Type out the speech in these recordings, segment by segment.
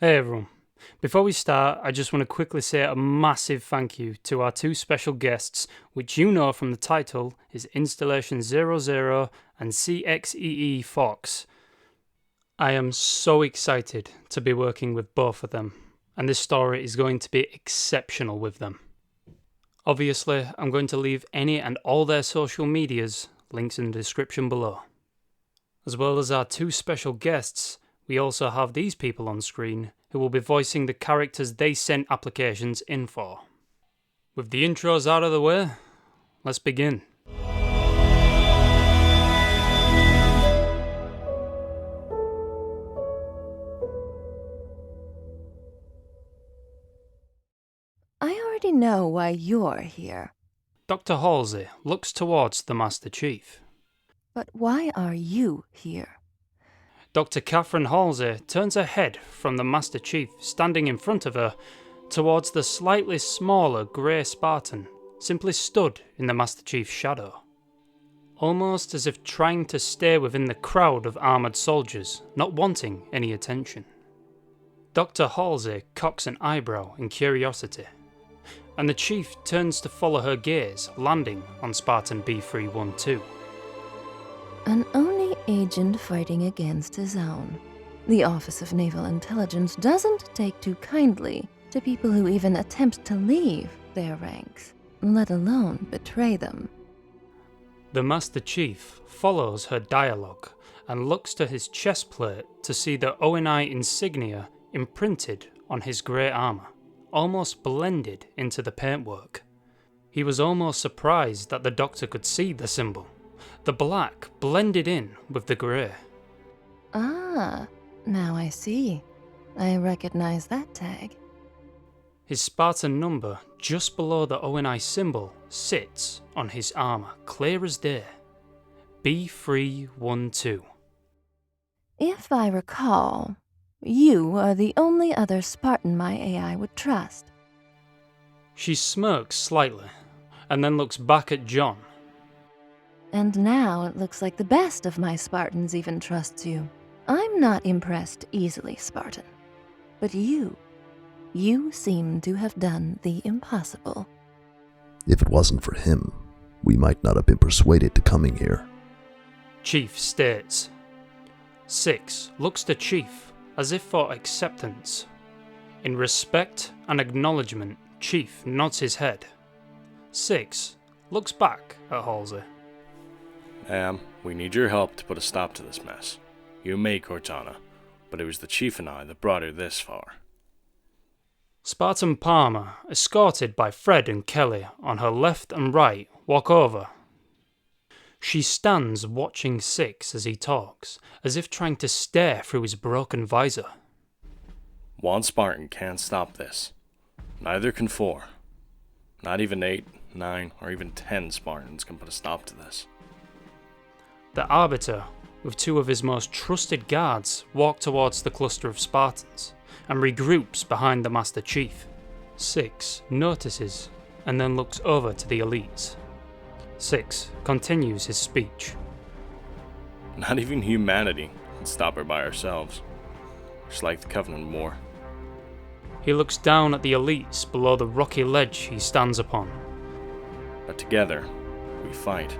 Hey everyone. Before we start, I just want to quickly say a massive thank you to our two special guests, which you know from the title is Installation 00 and Cxee Foxx. I am so excited to be working with both of them, and this story is going to be exceptional with them. Obviously, I'm going to leave any and all their social medias, links in the description below. As well as our two special guests, we also have these people on screen who will be voicing the characters they sent applications in for. With the intros out of the way, let's begin. I already know why you're here. Dr. Halsey looks towards the Master Chief. But why are you here? Dr. Catherine Halsey turns her head from the Master Chief standing in front of her towards the slightly smaller grey Spartan, simply stood in the Master Chief's shadow. Almost as if trying to stay within the crowd of armoured soldiers, not wanting any attention. Dr. Halsey cocks an eyebrow in curiosity, and the Chief turns to follow her gaze, landing on Spartan B312. An Oni agent fighting against his own. The Office of Naval Intelligence doesn't take too kindly to people who even attempt to leave their ranks, let alone betray them. The Master Chief follows her dialogue and looks to his chest plate to see the ONI insignia imprinted on his grey armour, almost blended into the paintwork. He was almost surprised that the Doctor could see the symbol. The black blended in with the grey. Ah, now I see. I recognize that tag. His Spartan number just below the ONI symbol sits on his armour, clear as day. B312. If I recall, you are the only other Spartan my AI would trust. She smirks slightly, and then looks back at John. And now it looks like the best of my Spartans even trusts you. I'm not impressed easily, Spartan. But you seem to have done the impossible. If it wasn't for him, we might not have been persuaded to coming here. Chief states. Six looks to Chief as if for acceptance. In respect and acknowledgement, Chief nods his head. Six looks back at Halsey. Ma'am, we need your help to put a stop to this mess. You may, Cortana, but it was the Chief and I that brought her this far. Spartan Palmer, escorted by Fred and Kelly on her left and right, walk over. She stands watching Six as he talks, as if trying to stare through his broken visor. One Spartan can't stop this. Neither can four. Not even 8, 9, or even 10 Spartans can put a stop to this. The Arbiter, with two of his most trusted guards, walk towards the cluster of Spartans and regroups behind the Master Chief. Six notices and then looks over to the elites. Six continues his speech. Not even humanity can stop her by ourselves. Just like the Covenant War. He looks down at the elites below the rocky ledge he stands upon. But together, we fight.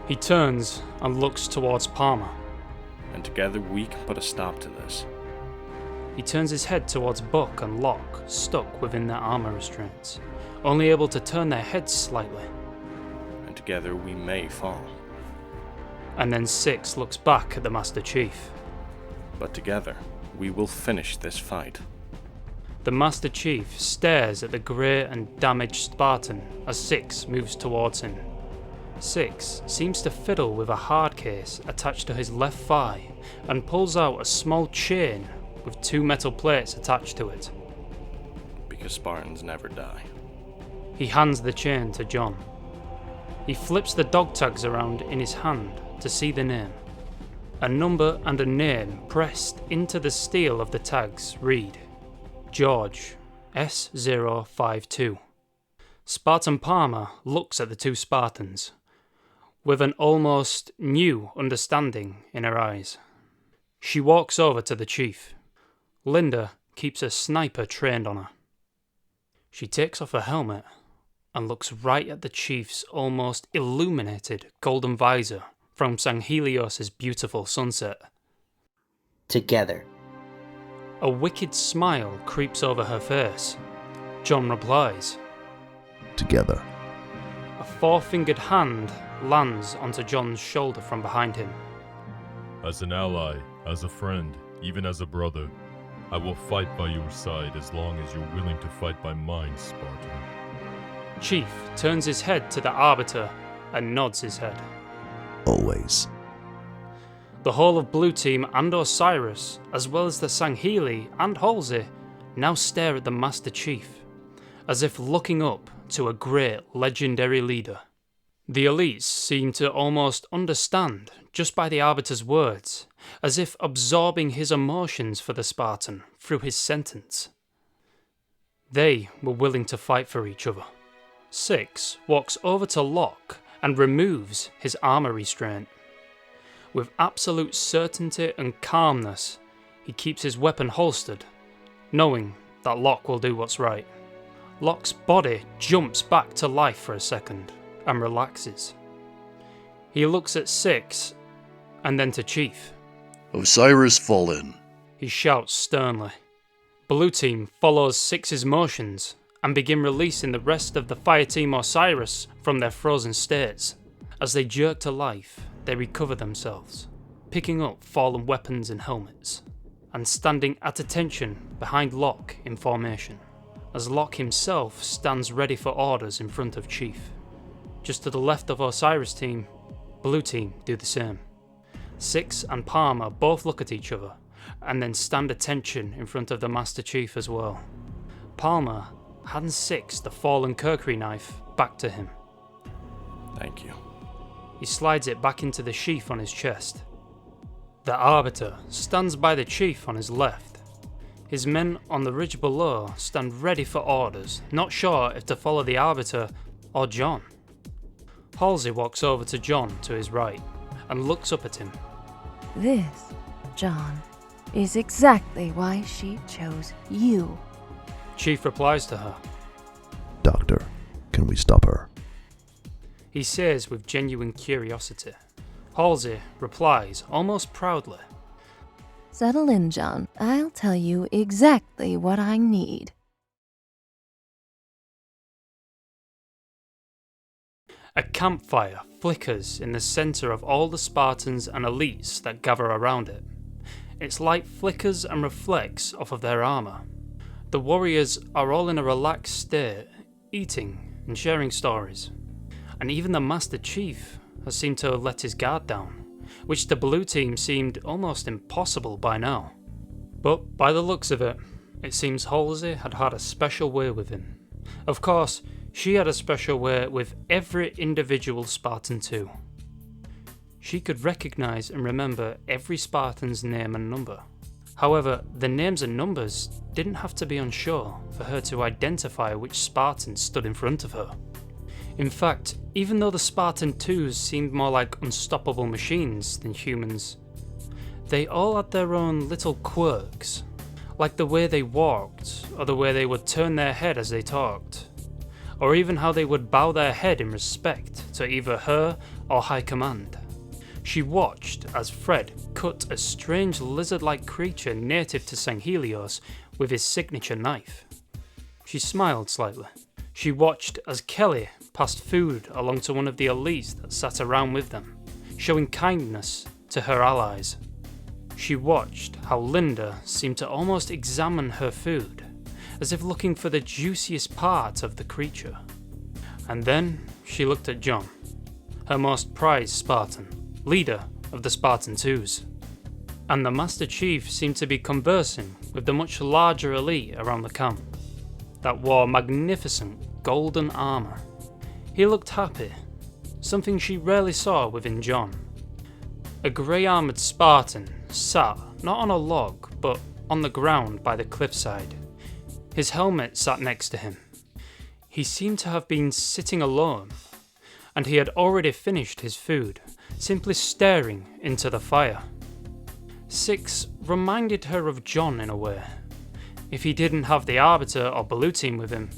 He turns and looks towards Palmer. And together we can put a stop to this. He turns his head towards Buck and Locke, stuck within their armour restraints, only able to turn their heads slightly. And together we may fall. And then Six looks back at the Master Chief. But together, we will finish this fight. The Master Chief stares at the grey and damaged Spartan as Six moves towards him. Six seems to fiddle with a hard case attached to his left thigh and pulls out a small chain with two metal plates attached to it. Because Spartans never die. He hands the chain to John. He flips the dog tags around in his hand to see the name. A number and a name pressed into the steel of the tags read George S052. Spartan Palmer looks at the two Spartans with an almost new understanding in her eyes. She walks over to the chief. Linda keeps a sniper trained on her. She takes off her helmet and looks right at the chief's almost illuminated golden visor from Sanghelios' beautiful sunset. Together. A wicked smile creeps over her face. John replies. Together. A four-fingered hand lands onto John's shoulder from behind him. As an ally, as a friend, even as a brother, I will fight by your side as long as you're willing to fight by mine, Spartan. Chief turns his head to the Arbiter and nods his head. Always. The whole of Blue Team and Osiris, as well as the Sangheli and Halsey, now stare at the Master Chief, as if looking up to a great legendary leader. The elites seem to almost understand just by the Arbiter's words, as if absorbing his emotions for the Spartan through his sentence. They were willing to fight for each other. Cxee walks over to Locke and removes his armor restraint. With absolute certainty and calmness, he keeps his weapon holstered, knowing that Locke will do what's right. Locke's body jumps back to life for a second and relaxes. He looks at Cxee and then to Chief. Osiris fallen. He shouts sternly. Blue Team follows Cxee's motions and begin releasing the rest of the Fireteam Osiris from their frozen states. As they jerk to life, they recover themselves, picking up fallen weapons and helmets, and standing at attention behind Locke in formation, as Locke himself stands ready for orders in front of Chief. Just to the left of Osiris Team, Blue Team do the same. Cxee and Palmer both look at each other, and then stand attention in front of the Master Chief as well. Palmer hands Cxee the fallen Kirkery knife back to him. Thank you. He slides it back into the sheath on his chest. The Arbiter stands by the Chief on his left. His men on the ridge below stand ready for orders, not sure if to follow the Arbiter or John. Halsey walks over to John to his right and looks up at him. This, John, is exactly why she chose you. Chief replies to her. Doctor, can we stop her? He says with genuine curiosity. Halsey replies almost proudly. Settle in, John. I'll tell you exactly what I need. A campfire flickers in the center of all the Spartans and elites that gather around it. Its light flickers and reflects off of their armor. The warriors are all in a relaxed state, eating and sharing stories. And even the Master Chief has seemed to have let his guard down, which the Blue Team seemed almost impossible by now. But by the looks of it, it seems Halsey had had a special way with him. Of course, she had a special way with every individual Spartan too. She could recognize and remember every Spartan's name and number. However, the names and numbers didn't have to be unsure for her to identify which Spartan stood in front of her. In fact, even though the Spartan 2s seemed more like unstoppable machines than humans, they all had their own little quirks, like the way they walked, or the way they would turn their head as they talked, or even how they would bow their head in respect to either her or High Command. She watched as Fred cut a strange lizard-like creature native to Sanghelios with his signature knife. She smiled slightly. She watched as Kelly passed food along to one of the elites that sat around with them, showing kindness to her allies. She watched how Linda seemed to almost examine her food, as if looking for the juiciest part of the creature. And then she looked at John, her most prized Spartan, leader of the Spartan 2s. And the Master Chief seemed to be conversing with the much larger elite around the camp, that wore magnificent golden armour. He looked happy, something she rarely saw within John. A grey-armoured Spartan sat not on a log, but on the ground by the cliffside. His helmet sat next to him. He seemed to have been sitting alone, and he had already finished his food, simply staring into the fire. Cxee reminded her of John in a way. If he didn't have the Arbiter or Blue Team with him,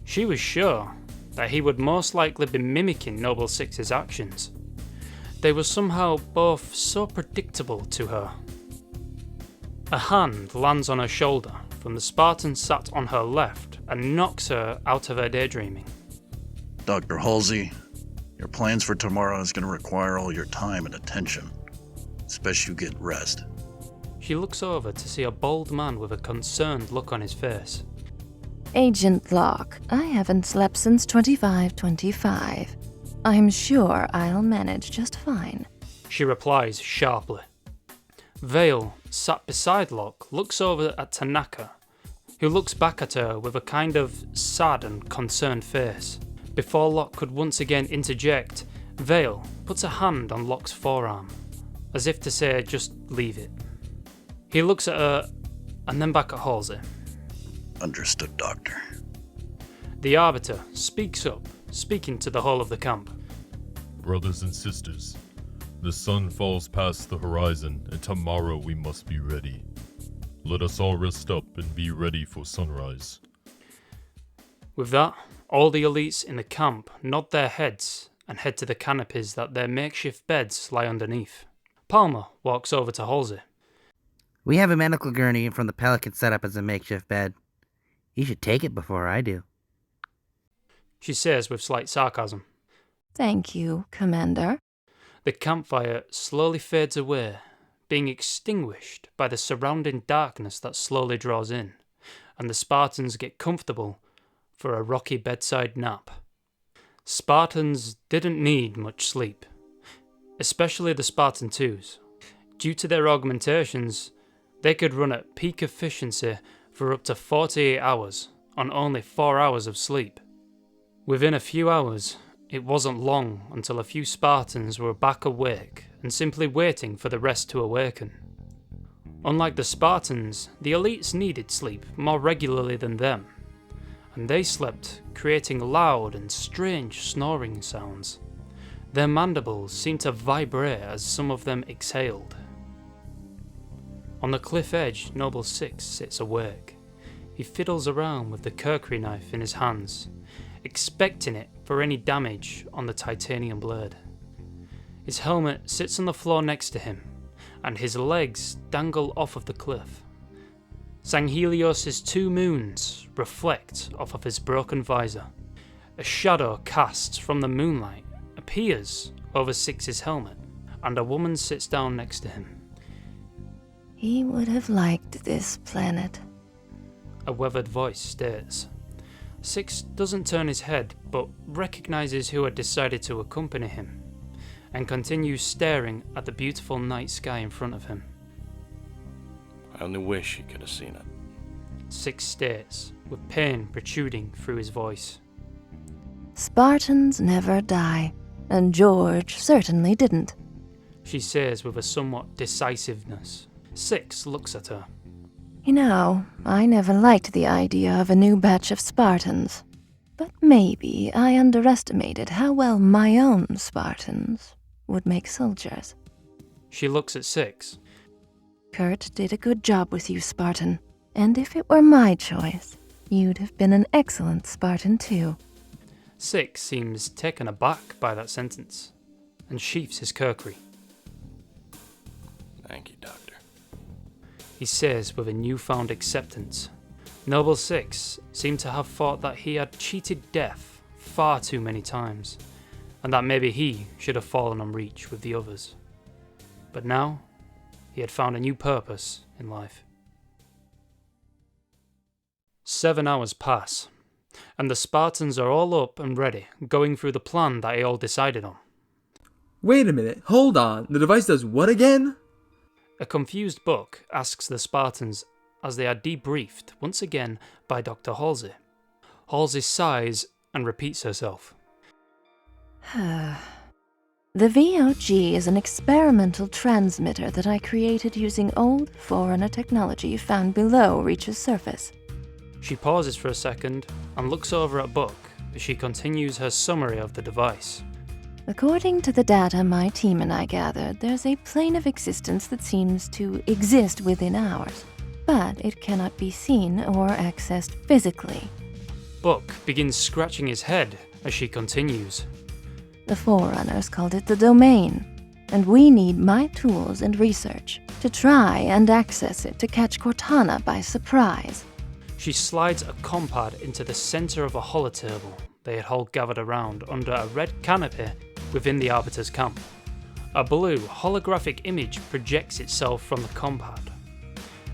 she was sure that he would most likely be mimicking Noble Six's actions. They were somehow both so predictable to her. A hand lands on her shoulder from the Spartan sat on her left and knocks her out of her daydreaming. Dr. Halsey, your plans for tomorrow is going to require all your time and attention. Especially you get rest. She looks over to see a bald man with a concerned look on his face. Agent Locke, I haven't slept since 2525. I'm sure I'll manage just fine. She replies sharply. Vale, sat beside Locke, looks over at Tanaka, who looks back at her with a kind of sad and concerned face. Before Locke could once again interject, Vale puts a hand on Locke's forearm, as if to say, just leave it. He looks at her, and then back at Halsey. Understood, Doctor. The Arbiter speaks up, speaking to the whole of the camp. Brothers and sisters, the sun falls past the horizon, and tomorrow we must be ready. Let us all rest up and be ready for sunrise. With that, all the elites in the camp nod their heads and head to the canopies that their makeshift beds lie underneath. Palmer walks over to Halsey. We have a medical gurney from the Pelican set up as a makeshift bed. You should take it before I do. She says with slight sarcasm. Thank you, Commander. The campfire slowly fades away, being extinguished by the surrounding darkness that slowly draws in, and the Spartans get comfortable for a rocky bedside nap. Spartans didn't need much sleep, especially the Spartan 2s. Due to their augmentations, they could run at peak efficiency for up to 48 hours on only 4 hours of sleep. Within a few hours, it wasn't long until a few Spartans were back awake and simply waiting for the rest to awaken. Unlike the Spartans, the elites needed sleep more regularly than them, and they slept, creating loud and strange snoring sounds. Their mandibles seemed to vibrate as some of them exhaled. On the cliff edge, Noble Six sits awake. He fiddles around with the kukri knife in his hands, expecting it for any damage on the titanium blade. His helmet sits on the floor next to him, and his legs dangle off of the cliff. Sanghelios' 2 moons reflect off of his broken visor. A shadow cast from the moonlight appears over Six's helmet, and a woman sits down next to him. He would have liked this planet. A weathered voice states. Six doesn't turn his head, but recognizes who had decided to accompany him, and continues staring at the beautiful night sky in front of him. I only wish you could have seen it. Six states, with pain protruding through his voice. Spartans never die, and George certainly didn't. She says with a somewhat decisiveness. Six looks at her. You know, I never liked the idea of a new batch of Spartans. But maybe I underestimated how well my own Spartans would make soldiers. She looks at Six. Kurt did a good job with you, Spartan. And if it were my choice, you'd have been an excellent Spartan too. Six seems taken aback by that sentence, and sheaths his kukri. Thank you, Doctor. He says with a newfound acceptance. Noble Six seemed to have thought that he had cheated death far too many times, and that maybe he should have fallen on Reach with the others. But now, he had found a new purpose in life. 7 hours pass, and the Spartans are all up and ready, going through the plan that they all decided on. Wait a minute, hold on, the device does what again? A confused Buck asks the Spartans as they are debriefed once again by Dr. Halsey. Halsey sighs and repeats herself. The VOG is an experimental transmitter that I created using old Foreigner technology found below Reach's surface. She pauses for a second and looks over at Buck as she continues her summary of the device. According to the data my team and I gathered, there's a plane of existence that seems to exist within ours, but it cannot be seen or accessed physically. Buck begins scratching his head as she continues. The Forerunners called it the Domain, and we need my tools and research to try and access it to catch Cortana by surprise. She slides a compad into the center of a holotable they had all gathered around under a red canopy within the Arbiter's camp. A blue holographic image projects itself from the compad.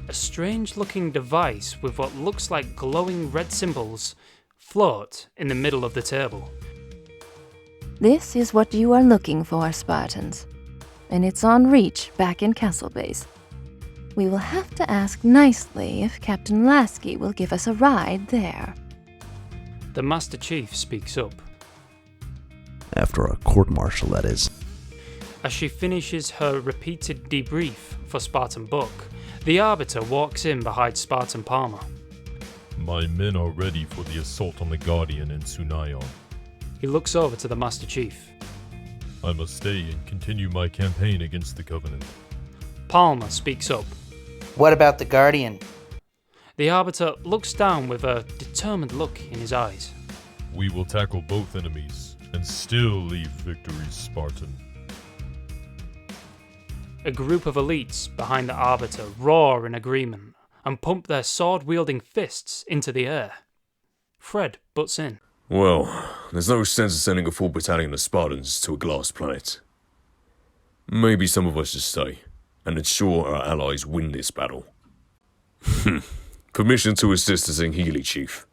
A strange-looking device with what looks like glowing red symbols float in the middle of the table. This is what you are looking for, Spartans, and it's en reach back in Castle Base. We will have to ask nicely if Captain Lasky will give us a ride there. The Master Chief speaks up. After a court-martial, that is. As she finishes her repeated debrief for Spartan Buck, the Arbiter walks in behind Spartan Palmer. My men are ready for the assault on the Guardian in Sunayon. He looks over to the Master Chief. I must stay and continue my campaign against the Covenant. Palmer speaks up. What about the Guardian? The Arbiter looks down with a determined look in his eyes. We will tackle both enemies and still leave victories Spartan. A group of elites behind the Arbiter roar in agreement and pump their sword-wielding fists into the air. Fred butts in. Well, there's no sense in sending a full battalion of Spartans to a glass planet. Maybe some of us should stay and ensure our allies win this battle. Permission to assist the Zinghili, Chief.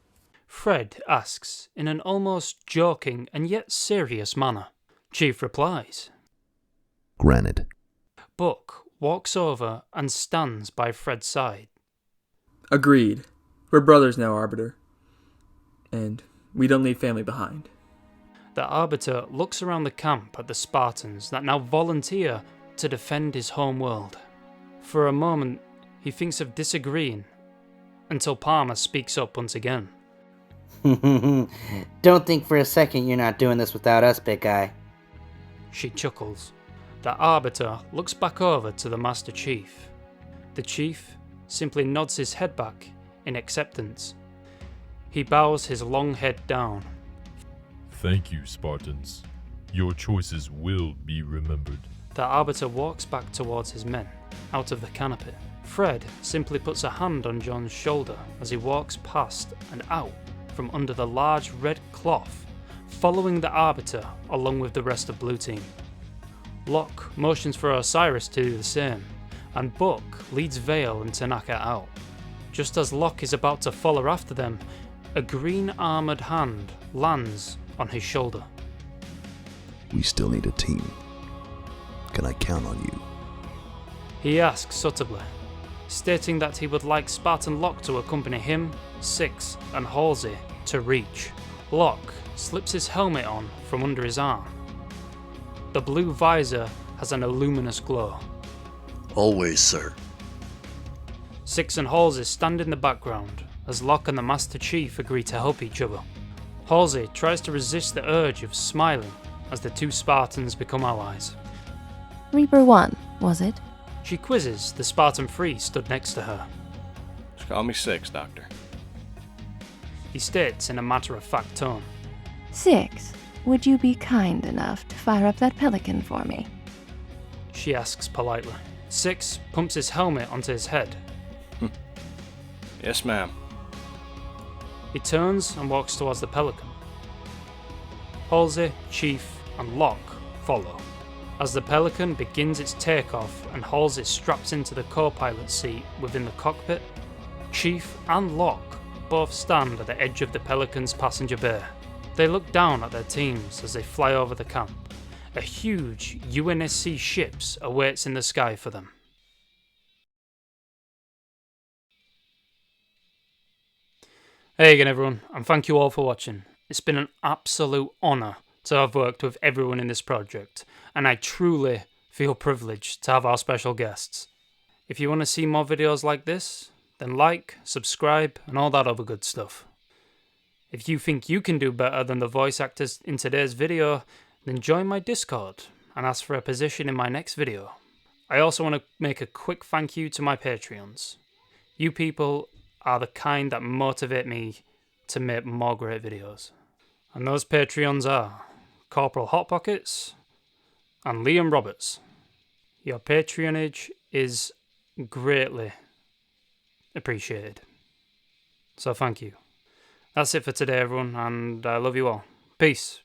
Fred asks in an almost joking and yet serious manner. Chief replies. Granted. Buck walks over and stands by Fred's side. Agreed. We're brothers now, Arbiter. And we don't leave family behind. The Arbiter looks around the camp at the Spartans that now volunteer to defend his home world. For a moment, he thinks of disagreeing, until Palmer speaks up once again. Don't think for a second you're not doing this without us, big guy. She chuckles. The Arbiter looks back over to the Master Chief. The Chief simply nods his head back in acceptance. He bows his long head down. Thank you, Spartans. Your choices will be remembered. The Arbiter walks back towards his men, out of the canopy. Fred simply puts a hand on John's shoulder as he walks past and out from under the large red cloth, following the Arbiter along with the rest of Blue Team. Locke motions for Osiris to do the same, and Buck leads Vale and Tanaka out. Just as Locke is about to follow after them, a green armoured hand lands on his shoulder. We still need a team. Can I count on you? He asks subtly, stating that he would like Spartan Locke to accompany him, Cxee, and Halsey to Reach. Locke slips his helmet on from under his arm. The blue visor has an luminous glow. Always, sir. Cxee and Halsey stand in the background as Locke and the Master Chief agree to help each other. Halsey tries to resist the urge of smiling as the two Spartans become allies. Reaper 1, was it? She quizzes the Spartan 3 stood next to her. Just call me Six, Doctor. He states in a matter-of-fact tone. 6, would you be kind enough to fire up that pelican for me? She asks politely. Cxee pumps his helmet onto his head. Yes, ma'am. He turns and walks towards the pelican. Halsey, Chief, and Locke follow. As the pelican begins its takeoff and Halsey straps into the co-pilot seat within the cockpit, Chief and Locke both stand at the edge of the pelican's passenger bay. They look down at their teams as they fly over the camp. A huge UNSC ship awaits in the sky for them. Hey again everyone, and thank you all for watching. It's been an absolute honour to have worked with everyone in this project, and I truly feel privileged to have our special guests. If you want to see more videos like this, then like, subscribe, and all that other good stuff. If you think you can do better than the voice actors in today's video, then join my Discord and ask for a position in my next video. I also want to make a quick thank you to my Patreons. You people are the kind that motivate me to make more great videos. And those Patreons are Corporal Hot Pockets and Liam Roberts. Your patronage is greatly appreciated. So thank you. That's it for today, everyone, and I love you all. Peace.